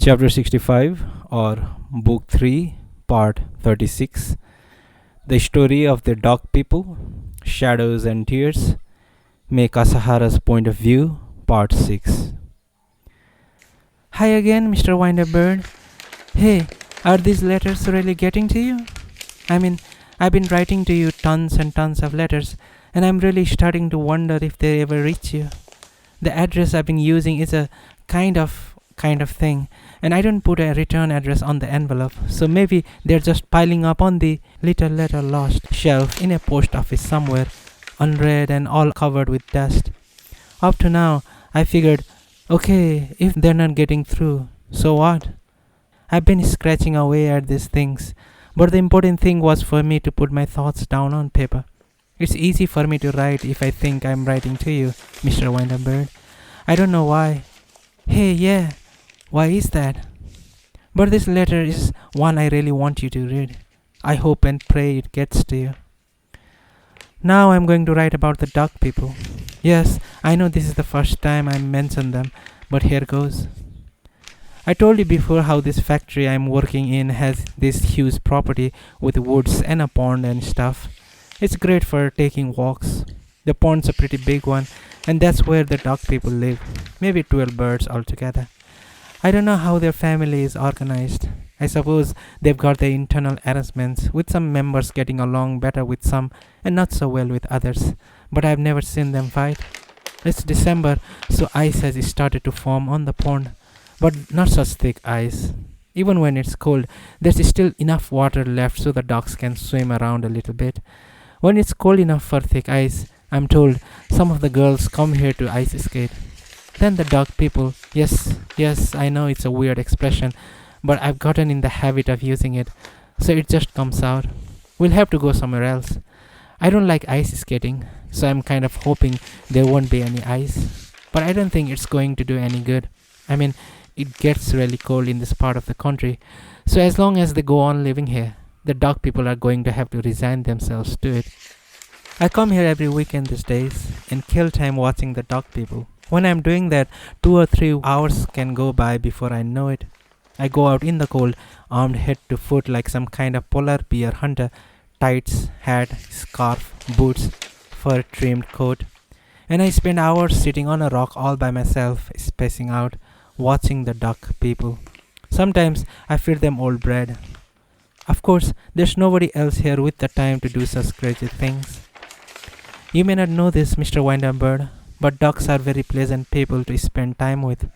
Chapter 65 or Book 3, Part 36. The Story of the Dog People, Shadows and Tears, May Kasahara's Point of View, Part 6. Hi again, Mr. Windup Bird. Hey, are these letters really getting to you? I've been writing to you tons and tons of letters, and I'm really starting to wonder if they ever reach you. The address I've been using is a kind of thing, and I don't put a return address on the envelope, so maybe they're just piling up on the little letter lost shelf in a post office somewhere, unread and all covered with dust. Up to now, I figured, okay, if they're not getting through, so what? I've been scratching away at these things, but the important thing was for me to put my thoughts down on paper. It's easy for me to write if I think I'm writing to you, Mr. Windup Bird. I don't know why. Hey, yeah, why is that? But this letter is one I really want you to read. I hope and pray it gets to you. Now I'm going to write about the dog people. Yes, I know this is the first time I mention them, but here goes. I told you before how this factory I'm working in has this huge property with woods and a pond and stuff. It's great for taking walks. The pond's a pretty big one, and that's where the dog people live. Maybe 12 birds altogether. I don't know how their family is organized. I suppose they've got their internal arrangements, with some members getting along better with some and not so well with others. But I've never seen them fight. It's December, so ice has started to form on the pond, but not such thick ice. Even when it's cold, there's still enough water left so the dogs can swim around a little bit. When it's cold enough for thick ice, I'm told some of the girls come here to ice skate. Then the dog people, yes, I know it's a weird expression, but I've gotten in the habit of using it, so it just comes out. We'll have to go somewhere else. I don't like ice skating, so I'm kind of hoping there won't be any ice. But I don't think it's going to do any good. It gets really cold in this part of the country, so as long as they go on living here, the dog people are going to have to resign themselves to it. I come here every weekend these days and kill time watching the dog people. When I'm doing that, 2 or 3 hours can go by before I know it. I go out in the cold, armed head to foot like some kind of polar bear hunter, tights, hat, scarf, boots, fur-trimmed coat. And I spend hours sitting on a rock all by myself, spacing out, watching the duck people. Sometimes I feed them old bread. Of course, there's nobody else here with the time to do such crazy things. You may not know this, Mr. Windup Bird, but ducks are very pleasant people to spend time with.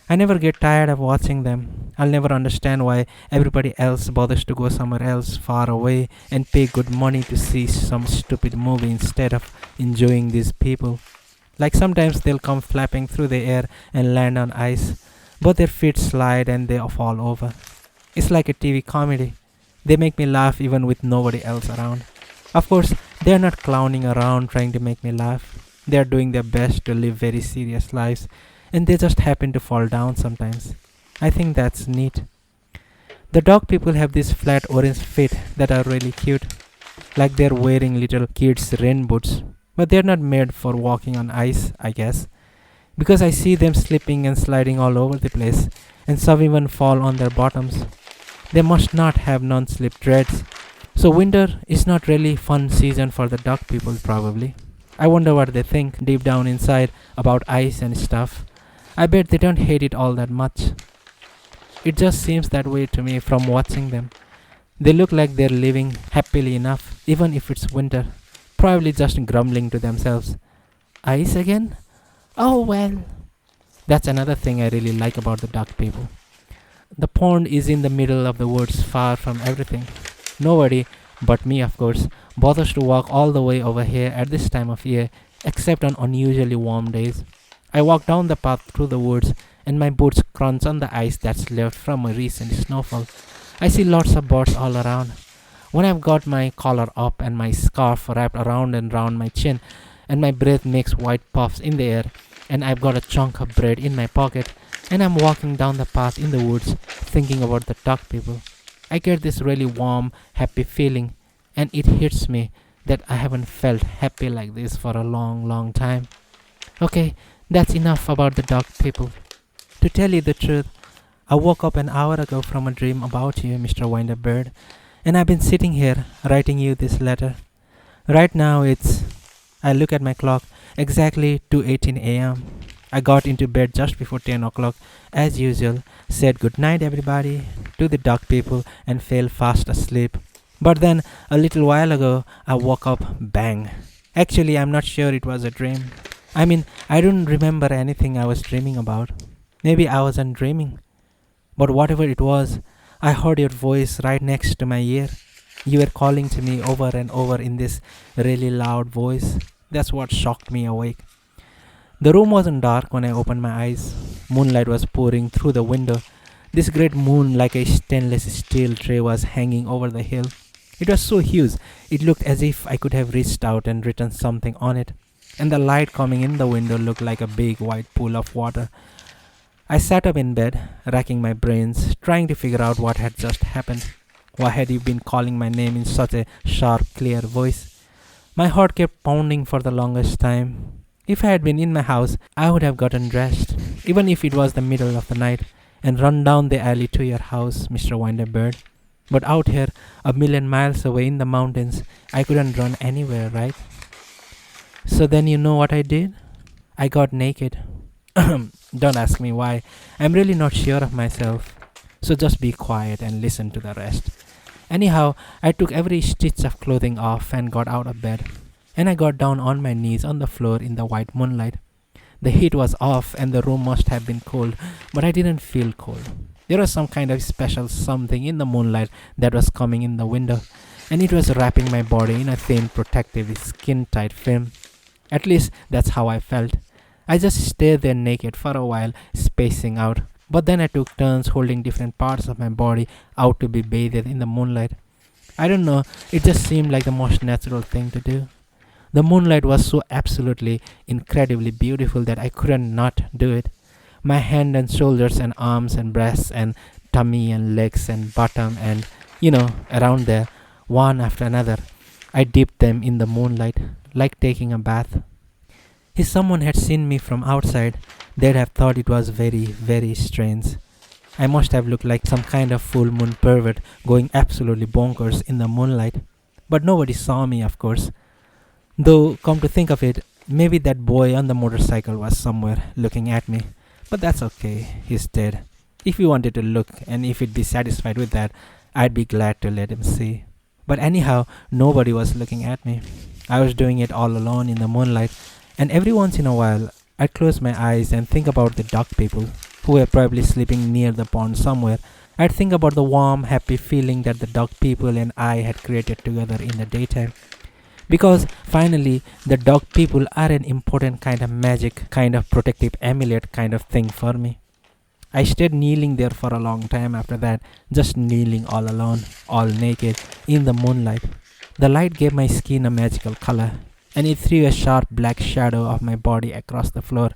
I never get tired of watching them. I'll never understand why everybody else bothers to go somewhere else far away and pay good money to see some stupid movie instead of enjoying these people. Like sometimes they'll come flapping through the air and land on ice, but their feet slide and they fall over. It's like a TV comedy. They make me laugh even with nobody else around. Of course, they're not clowning around trying to make me laugh. They're doing their best to live very serious lives, and they just happen to fall down sometimes. I think that's neat. The dog people have these flat orange feet that are really cute, like they're wearing little kids' rain boots, but they're not made for walking on ice, I guess, because I see them slipping and sliding all over the place, and some even fall on their bottoms. They must not have non-slip treads. So winter is not really fun season for the dog people probably. I wonder what they think deep down inside about ice and stuff. I bet they don't hate it all that much. It just seems that way to me from watching them. They look like they're living happily enough, even if it's winter. Probably just grumbling to themselves. Ice again? Oh well. That's another thing I really like about the dog people. The pond is in the middle of the woods, far from everything. Nobody, but me of course, bothers to walk all the way over here at this time of year, except on unusually warm days. I walk down the path through the woods, and my boots crunch on the ice that's left from a recent snowfall. I see lots of birds all around. When I've got my collar up and my scarf wrapped around and round my chin, and my breath makes white puffs in the air, and I've got a chunk of bread in my pocket, and I'm walking down the path in the woods, thinking about the dog people, I get this really warm, happy feeling, and it hits me that I haven't felt happy like this for a long, long time. Okay, that's enough about the dog people. To tell you the truth, I woke up an hour ago from a dream about you, Mr. Windup Bird, and I've been sitting here writing you this letter. Right now I look at my clock, exactly 2:18 a.m. I got into bed just before 10 o'clock, as usual, said good night everybody to the dog people and fell fast asleep. But then, a little while ago, I woke up, bang. Actually, I'm not sure it was a dream. I don't remember anything I was dreaming about. Maybe I wasn't dreaming. But whatever it was, I heard your voice right next to my ear. You were calling to me over and over in this really loud voice. That's what shocked me awake. The room wasn't dark when I opened my eyes. Moonlight was pouring through the window. This great moon, like a stainless steel tray, was hanging over the hill. It was so huge, it looked as if I could have reached out and written something on it. And the light coming in the window looked like a big white pool of water. I sat up in bed, racking my brains, trying to figure out what had just happened. Why had you been calling my name in such a sharp, clear voice? My heart kept pounding for the longest time. If I had been in my house, I would have gotten dressed, even if it was the middle of the night, and run down the alley to your house, Mr. Windup Bird. But out here, a million miles away in the mountains, I couldn't run anywhere, right? So then you know what I did? I got naked. Don't ask me why. I'm really not sure of myself. So just be quiet and listen to the rest. Anyhow, I took every stitch of clothing off and got out of bed. And I got down on my knees on the floor in the white moonlight. The heat was off and the room must have been cold, but I didn't feel cold. There was some kind of special something in the moonlight that was coming in the window, and it was wrapping my body in a thin, protective, skin-tight film. At least that's how I felt. I just stayed there naked for a while, spacing out. But then I took turns holding different parts of my body out to be bathed in the moonlight. I don't know, it just seemed like the most natural thing to do. The moonlight was so absolutely, incredibly beautiful that I couldn't not do it. My hand and shoulders and arms and breasts and tummy and legs and bottom and, around there, one after another, I dipped them in the moonlight, like taking a bath. If someone had seen me from outside, they'd have thought it was very, very strange. I must have looked like some kind of full moon pervert going absolutely bonkers in the moonlight. But nobody saw me, of course. Though, come to think of it, maybe that boy on the motorcycle was somewhere looking at me. But that's okay, he's dead. If he wanted to look and if he'd be satisfied with that, I'd be glad to let him see. But anyhow, nobody was looking at me. I was doing it all alone in the moonlight, and every once in a while, I'd close my eyes and think about the duck people, who were probably sleeping near the pond somewhere. I'd think about the warm, happy feeling that the duck people and I had created together in the daytime. Because finally, the dog people are an important kind of magic, kind of protective amulet kind of thing for me. I stayed kneeling there for a long time after that, just kneeling all alone, all naked, in the moonlight. The light gave my skin a magical color, and it threw a sharp black shadow of my body across the floor,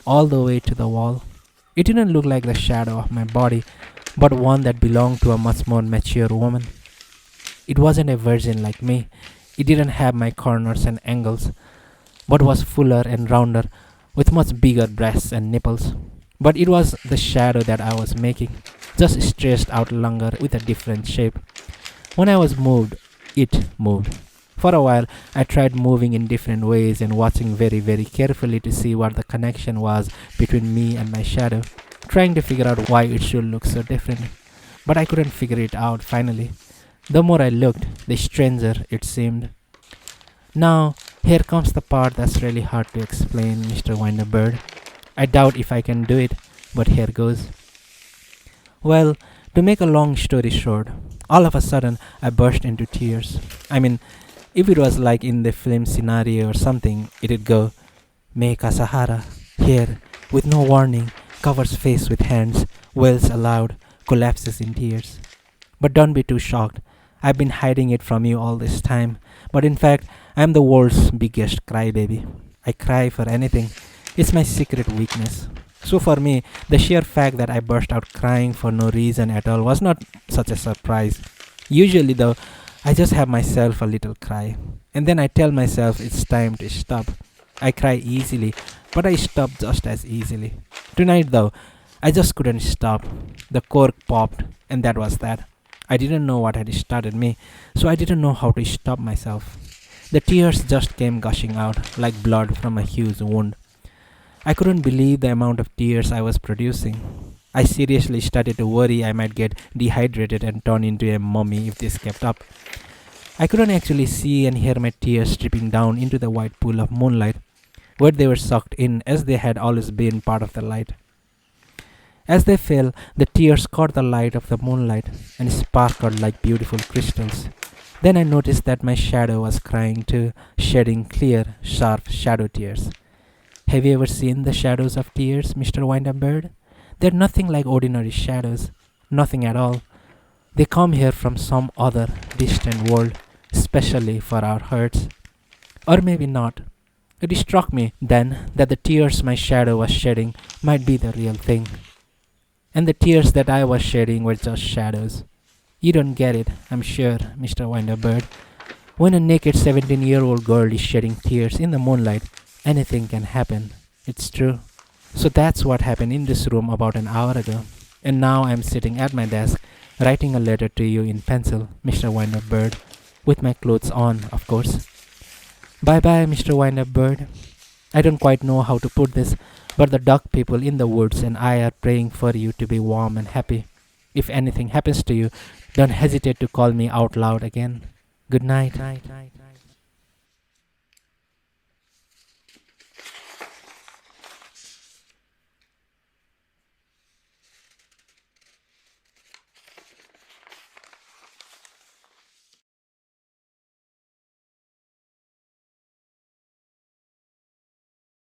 all the way to the wall. It didn't look like the shadow of my body, but one that belonged to a much more mature woman. It wasn't a virgin like me. It didn't have my corners and angles, but was fuller and rounder, with much bigger breasts and nipples. But it was the shadow that I was making, just stretched out longer with a different shape. When I was moved, it moved. For a while, I tried moving in different ways and watching very, very carefully to see what the connection was between me and my shadow, trying to figure out why it should look so different. But I couldn't figure it out finally. The more I looked, the stranger it seemed. Now, here comes the part that's really hard to explain, Mr. Windup Bird. I doubt if I can do it, but here goes. Well, to make a long story short, all of a sudden I burst into tears. If it was like in the film scenario or something, it'd go, "Me Kasahara," here, with no warning, covers face with hands, wails aloud, collapses in tears. But don't be too shocked. I've been hiding it from you all this time. But in fact, I'm the world's biggest crybaby. I cry for anything. It's my secret weakness. So for me, the sheer fact that I burst out crying for no reason at all was not such a surprise. Usually though, I just have myself a little cry. And then I tell myself it's time to stop. I cry easily, but I stop just as easily. Tonight though, I just couldn't stop. The cork popped, and that was that. I didn't know what had started me, so I didn't know how to stop myself. The tears just came gushing out like blood from a huge wound. I couldn't believe the amount of tears I was producing. I seriously started to worry I might get dehydrated and turn into a mummy if this kept up. I couldn't actually see and hear my tears dripping down into the white pool of moonlight, where they were sucked in as they had always been part of the light. As they fell, the tears caught the light of the moonlight and sparkled like beautiful crystals. Then I noticed that my shadow was crying too, shedding clear, sharp shadow tears. Have you ever seen the shadows of tears, Mr. Windup Bird? They're nothing like ordinary shadows, nothing at all. They come here from some other distant world, especially for our hurts. Or maybe not. It struck me then that the tears my shadow was shedding might be the real thing. And the tears that I was shedding were just shadows. You don't get it, I'm sure, Mr. Windup Bird. When a naked 17-year-old girl is shedding tears in the moonlight, anything can happen. It's true. So that's what happened in this room about an hour ago. And now I'm sitting at my desk, writing a letter to you in pencil, Mr. Windup Bird, with my clothes on, of course. Bye-bye, Mr. Windup Bird. I don't quite know how to put this, but the duck people in the woods and I are praying for you to be warm and happy. If anything happens to you, don't hesitate to call me out loud again. Good night.